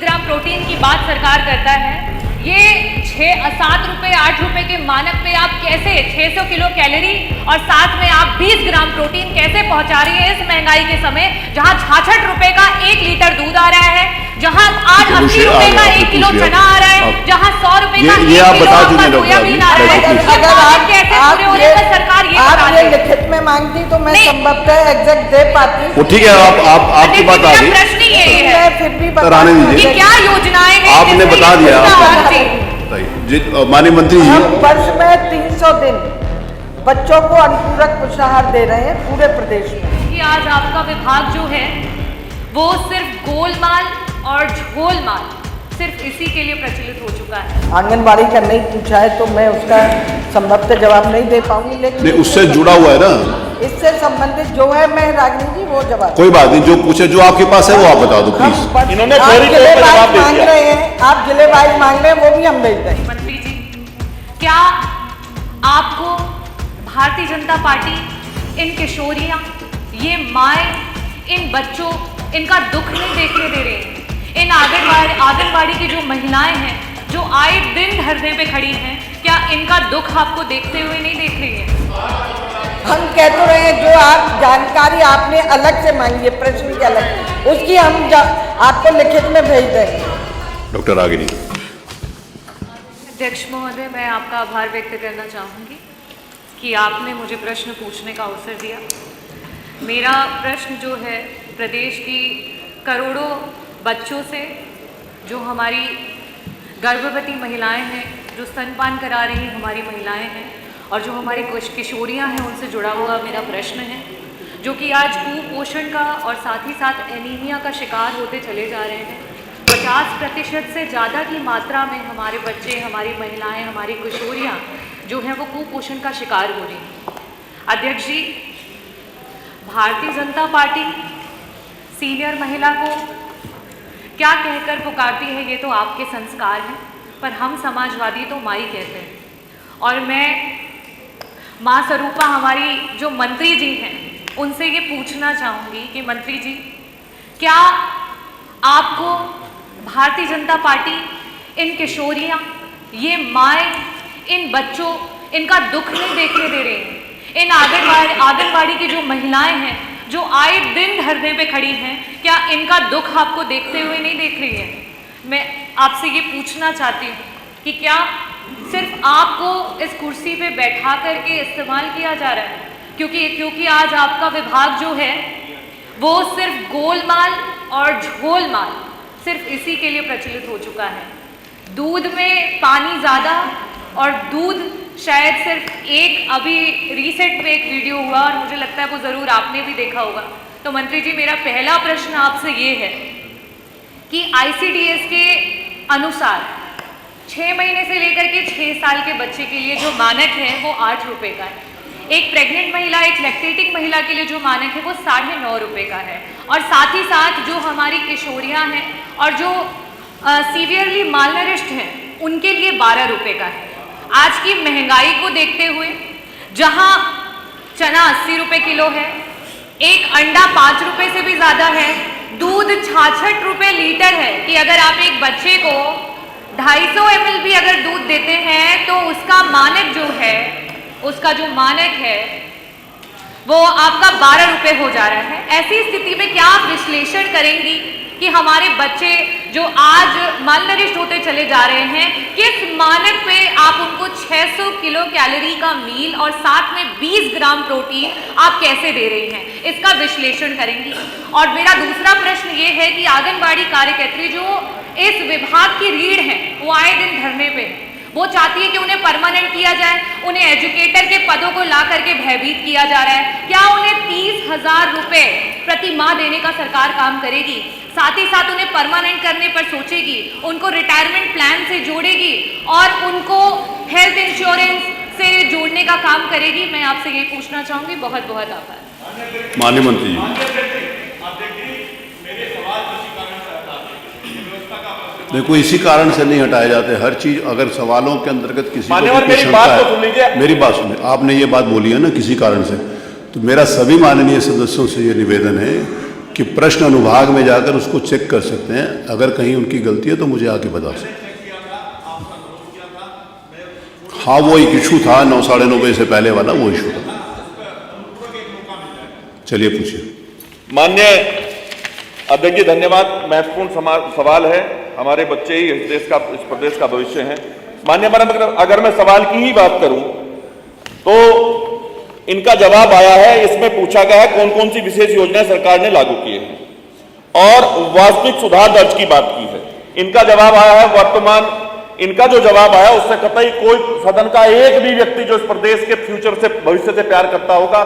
Gram protein की बात सरकार करता है, ये 7 रुपए 8 रुपए के मानक पे आप कैसे 600 किलो कैलोरी और साथ में आप 20 ग्राम प्रोटीन कैसे पहुंचा रही है इस महंगाई के समय, जहां 66 रुपए का 1 लीटर दूध आ रहा है, जहां आज 80 रुपए का 1 किलो चना आ रहा है, जहां 100 रुपए का 1 किलो आपका सोयाबीन आ रहा है। अगर आप कैसे पूरे होने पर सरकार ये लिखित में मांगती तो मैं संभवतः एग्जैक्ट दे पाती। वो ठीक है, आपकी बात आ गई, प्रश्न ही यही है फिर भी कराने दीजिए। क्या योजनाएं हैं आपने बता दिया। माननीय मंत्री जी, हम वर्ष में 300 दिन बच्चों को अनुपूरक पुष्टाहार दे रहे हैं पूरे प्रदेश में। कि आज आपका विभाग जो है वो सिर्फ गोलमाल और झोलमाल सिर्फ इसी के लिए प्रचलित हो चुका है। आंगनबाड़ी का नहीं पूछा है तो मैं उसका संभवतः जवाब नहीं दे पाऊंगी, लेकिन नहीं उससे जुड़ा हुआ है ना, इससे संबंधित जो है मैं रागिनी जी वो जवाब कोई बात नहीं, जो पूछे जो आपके पास है वो आप बता दो प्लीज। इन्होंने आप फौरी तौर पर जवाब दे मांग दिया। रहे हैं, आप जिलेवाइज मांग रहे हैं, वो भी हम भेज देंगे। मंत्री जी, क्या आपको भारतीय जनता पार्टी इन किशोरियां, ये माए, इन बच्चों, इनका दुख नहीं देखने दे रही है? इन आंगनबाड़ी की जो महिलाएं हैं जो आए दिन धरने पे खड़ी हैं, क्या इनका दुख आपको देखते हुए नहीं देख रही है? हम कह तो रहे हैं जो आप जानकारी आपने अलग से मांगी है, प्रश्न की अलग, उसकी हम आपको लिखित में भेज देंगे। डॉक्टर रागिनी। अध्यक्ष महोदय, मैं आपका आभार व्यक्त करना चाहूँगी कि आपने मुझे प्रश्न पूछने का अवसर दिया। मेरा प्रश्न जो है प्रदेश की करोड़ों बच्चों से, जो हमारी गर्भवती महिलाएं हैं, जो स्तनपान करा रही हमारी महिलाएं हैं और जो हमारी किशोरियां हैं, उनसे जुड़ा हुआ मेरा प्रश्न है, जो कि आज कुपोषण का और साथ ही साथ एनीमिया का शिकार होते चले जा रहे हैं। 50% से ज़्यादा की मात्रा में हमारे बच्चे, हमारी महिलाएं, हमारी किशोरियां जो हैं वो कुपोषण का शिकार हो रही हैं। अध्यक्ष जी, भारतीय जनता पार्टी सीनियर महिला को क्या कहकर पुकारती है ये तो आपके संस्कार हैं, पर हम समाजवादी तो माई कहते हैं। और मैं माँ स्वरूपा हमारी जो मंत्री जी हैं उनसे ये पूछना चाहूँगी कि मंत्री जी, क्या आपको भारतीय जनता पार्टी इन किशोरियाँ, ये माए, इन बच्चों, इनका दुख नहीं देखने दे रही है? इन आंगनबाड़ी की जो महिलाएं हैं जो आए दिन धरने पे खड़ी हैं, क्या इनका दुख आपको देखते हुए नहीं देख रही है? मैं आपसे ये पूछना चाहती हूँ कि क्या सिर्फ आपको इस कुर्सी पे बैठा करके इस्तेमाल किया जा रहा है? क्योंकि आज आपका विभाग जो है वो सिर्फ गोलमाल और झोलमाल सिर्फ इसी के लिए प्रचलित हो चुका है। दूध में पानी ज़्यादा और दूध शायद सिर्फ एक, अभी रिसेंट में एक वीडियो हुआ और मुझे लगता है वो ज़रूर आपने भी देखा होगा। तो मंत्री जी, मेरा पहला प्रश्न आपसे ये है कि ICDS के अनुसार 6 महीने से लेकर के 6 साल के बच्चे के लिए जो मानक है वो 8 रुपये का है। एक प्रेग्नेंट महिला, एक लैक्टेटिंग महिला के लिए जो मानक है वो 9.5 रुपये का है। और साथ ही साथ जो हमारी किशोरियाँ हैं और जो सीवियरली मालनरिश्ड हैं उनके लिए 12 रुपये का है। आज की महंगाई को देखते हुए, जहां चना 80 रुपये किलो है, एक अंडा 5 रुपये से भी ज़्यादा है, दूध 66 रुपये लीटर है, कि अगर आप एक बच्चे को 250 ml भी अगर दूध देते हैं तो उसका मानक जो है, उसका जो मानक है वो आपका 12 रुपये हो जा रहा है। ऐसी स्थिति में क्या आप विश्लेषण करेंगी कि हमारे बच्चे जो आज मालनरिश्ड होते चले जा रहे हैं, किस मानक पे आप उनको 600 किलो कैलोरी का मील और साथ में 20 ग्राम प्रोटीन आप कैसे दे रही हैं, इसका विश्लेषण करेंगी? और मेरा दूसरा प्रश्न ये है कि आंगनबाड़ी कार्यकर्त्री जो इस विभाग की रीढ़ हैं, वो आए दिन धरने पे, वो चाहती है कि उन्हें परमानेंट किया जाए, उन्हें एजुकेटर के पदों को ला करके भयभीत किया जा रहा है। क्या उन्हें 30,000 रुपये प्रति माह देने का सरकार काम करेगी? साथ ही साथ उन्हें परमानेंट करने पर सोचेगी, उनको रिटायरमेंट प्लान से जोड़ेगी और उनको हेल्थ इंश्योरेंस से जोड़ने का काम करेगी? मैं आपसे ये पूछना चाहूँगी। बहुत बहुत आभार। माननीय मंत्री जी, देखो इसी कारण से नहीं हटाए जाते। हर चीज अगर सवालों के अंतर्गत किसी को मेरी बात तो सुन लीजिए। मेरी बात सुनिए, आपने ये बात बोली है ना किसी कारण से, तो मेरा सभी माननीय सदस्यों से ये निवेदन है कि प्रश्न अनुभाग में जाकर उसको चेक कर सकते हैं, अगर कहीं उनकी गलती है तो मुझे आके बता सकते हैं। हाँ, वो एक इशू था 9 साढ़े 9 बजे से पहले वाला, वो इशू था। चलिए पूछिए। माननीय अध्यक्ष जी धन्यवाद। महत्वपूर्ण सवाल है, हमारे बच्चे ही इस प्रदेश का भविष्य हैं। माननीय अगर मैं सवाल की ही बात करूं तो इनका जवाब आया है, इसमें पूछा गया है कौन कौन सी विशेष योजनाएं सरकार ने लागू की है और वास्तविक सुधार दर्ज की बात की है। इनका जवाब आया है वर्तमान, इनका जो जवाब आया उससे कतई कोई सदन का एक भी व्यक्ति जो इस प्रदेश के फ्यूचर से, भविष्य से प्यार करता होगा,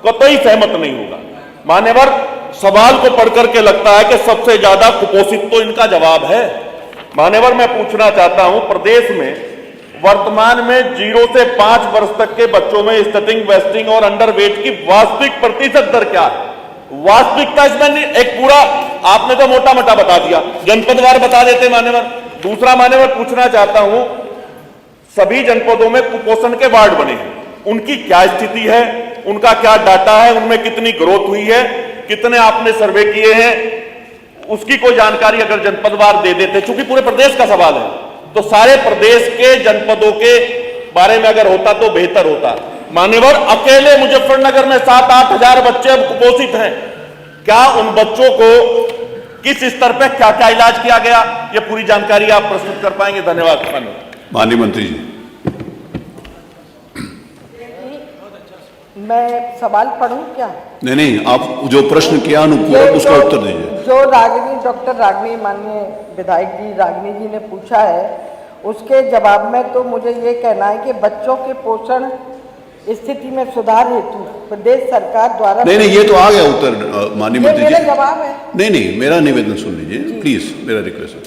कतई सहमत नहीं होगा। मान्यवर, सवाल को पढ़कर के लगता है कि सबसे ज्यादा कुपोषित तो इनका जवाब है। मान्यवर, मैं पूछना चाहता हूं, प्रदेश में वर्तमान में 0 से 5 वर्ष तक के बच्चों में स्टटिंग, वेस्टिंग और अंडरवेट की वास्तविक प्रतिशत दर क्या है? वास्तविकता इसमें एक पूरा आपने तो मोटा मोटा बता दिया, जनपदवार बता देते मान्यवर। दूसरा मान्यवर पूछना चाहता हूं, सभी जनपदों में कुपोषण के वार्ड बने हैं, उनकी क्या स्थिति है, उनका क्या डाटा है, उनमें कितनी ग्रोथ हुई है, कितने आपने सर्वे किए हैं, उसकी कोई जानकारी अगर जनपदवार दे देते, चूंकि पूरे प्रदेश का सवाल है तो सारे प्रदेश के जनपदों के बारे में अगर होता तो बेहतर होता। मान्यवर, अकेले मुजफ्फरनगर में 7-8 हजार बच्चे अब कुपोषित हैं। क्या उन बच्चों को किस स्तर पर क्या क्या इलाज किया गया, ये पूरी जानकारी आप प्रस्तुत कर पाएंगे? धन्यवाद। माननीय मंत्री जी, मैं सवाल पढ़ूं क्या? नहीं, आप जो प्रश्न किया अनुपूरक उसका उत्तर दीजिए। जो डॉक्टर रागिनी, माननीय विधायक जी रागिनी जी ने पूछा है, उसके जवाब में तो मुझे ये कहना है कि बच्चों के पोषण स्थिति में सुधार हेतु प्रदेश सरकार द्वारा नहीं, ये तो आ गया उत्तर माननीय मंत्री जी। मेरा जवाब है। नहीं, मेरा निवेदन सुन लीजिए प्लीज, मेरा रिक्वेस्ट है।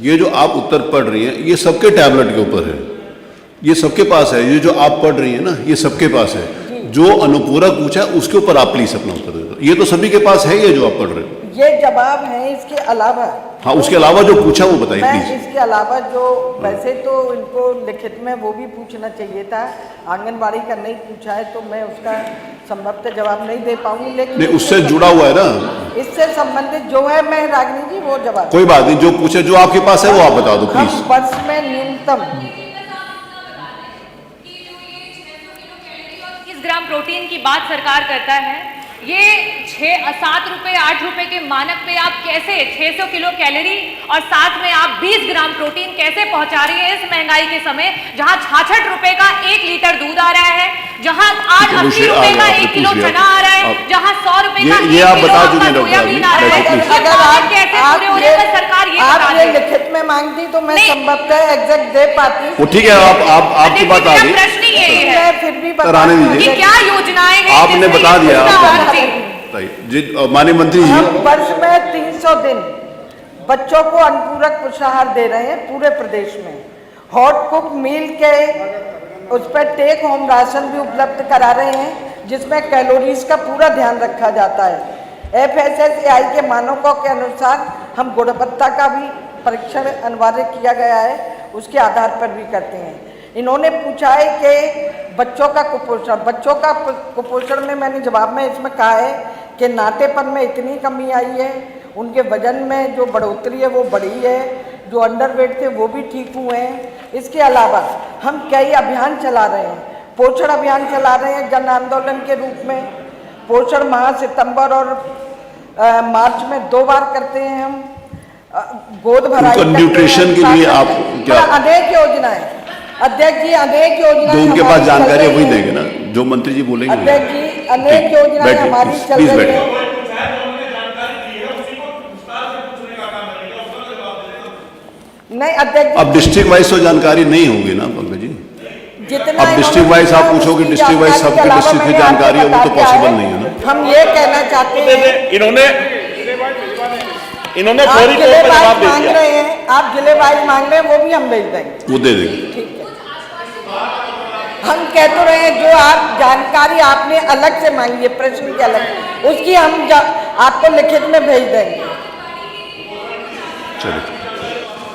ये जो आप उत्तर पढ़ रही हैं, ये सबके टैबलेट के ऊपर है, ये सबके पास है। ये जो आप पढ़ रही हैं ना, ये सबके पास है। जो अनुपूरक पूछा उसके ऊपर आप प्लीज अपना उत्तर दे दो। ये तो सभी के पास है, ये जो आप पढ़ रहे हो। ये जवाब है, इसके अलावा हाँ, उसके अलावा जो पूछा वो बताइए प्लीज। इसके अलावा जो वैसे तो इनको लिखित में वो भी पूछना चाहिए था, आंगनबाड़ी का नहीं पूछा है, तो मैं उसका संभवतः जवाब नहीं दे पाऊंगी, लेकिन नहीं, उससे जुड़ा हुआ है ना, इससे संबंधित जो है, मैं रागिनी जी वो जवाब। कोई बात नहीं, जो पूछे, जो आपके पास है वो आप बता दो प्लीज। हम वर्ष में न्यूनतम ग्राम प्रोटीन की बात सरकार करता है, ये 7 रुपए 8 रुपए के मानक पे आप कैसे 600 किलो कैलोरी और साथ में आप 20 ग्राम प्रोटीन कैसे पहुंचा रही है इस महंगाई के समय, जहां 66 रुपए का 1 लीटर दूध आ रहा है, जहां आज 80 रुपए का 1 किलो चना आ रहा है, जहां 100 रुपए का 1 किलो आपका सोयाबीन आ रहा है। अगर आप सरकार ये लिखित में मांगती तो मैं संभवतः एग्जैक्ट दे पाती। वो ठीक है, आप आपकी बात आ गई, प्रश्न ही यही है, फिर भी कराने दीजिए। क्या योजनाएं हैं आपने बता दिया। जी माननीय मंत्री जी, हम वर्ष में 300 दिन बच्चों को अनुपूरक पोषाहार दे रहे हैं पूरे प्रदेश में। हॉट कुक मील के उस पर टेक होम राशन भी उपलब्ध करा रहे हैं, जिसमें कैलोरीज का पूरा ध्यान रखा जाता है। FSSAI के मानकों के अनुसार हम गुणवत्ता का भी परीक्षण अनिवार्य किया गया है, उसके आधार पर भी करते हैं। इन्होंने पूछा है कि बच्चों का कुपोषण में मैंने जवाब में इसमें कहा है कि नाटेपन में इतनी कमी आई है, उनके वजन में जो बढ़ोतरी है वो बढ़ी है, जो अंडरवेट थे वो भी ठीक हुए हैं। इसके अलावा हम कई अभियान चला रहे हैं, पोषण अभियान चला रहे हैं जन आंदोलन के रूप में। पोषण माह सितंबर और मार्च में 2 बार करते हैं हम। गोद भराई न्यूट्रिशन के लिए आप क्या अनेक योजनाएं, अध्यक्ष जी अनेक योजनाएं जो उनके पास जानकारी है वही देंगे ना, जो मंत्री जी बोलेंगे। अध्यक्ष जी अनेक योजनाएं हमारी चल रही है। नहीं अध्यक्ष, अब डिस्ट्रिक्ट वाइज तो जानकारी नहीं होगी ना पंकज जी, जितना अब डिस्ट्रिक्ट वाइज आप पूछोगे, डिस्ट्रिक्ट वाइज सबके डिस्ट्रिक्ट की जानकारी है, वो तो पॉसिबल नहीं है ना। हम ये कहना चाहते हैं, इन्होंने आप फौरी तौर पर जवाब दे मांग दिया। रहे हैं, आप जिले वाइज मांग रहे हैं, वो भी हम भेज देंगे, वो दे देंगे। ठीक है। हम कह तो रहे हैं, जो आप जानकारी आपने अलग से मांगी है, प्रश्न की अलग, उसकी हम आपको लिखित में भेज देंगे। चलिए।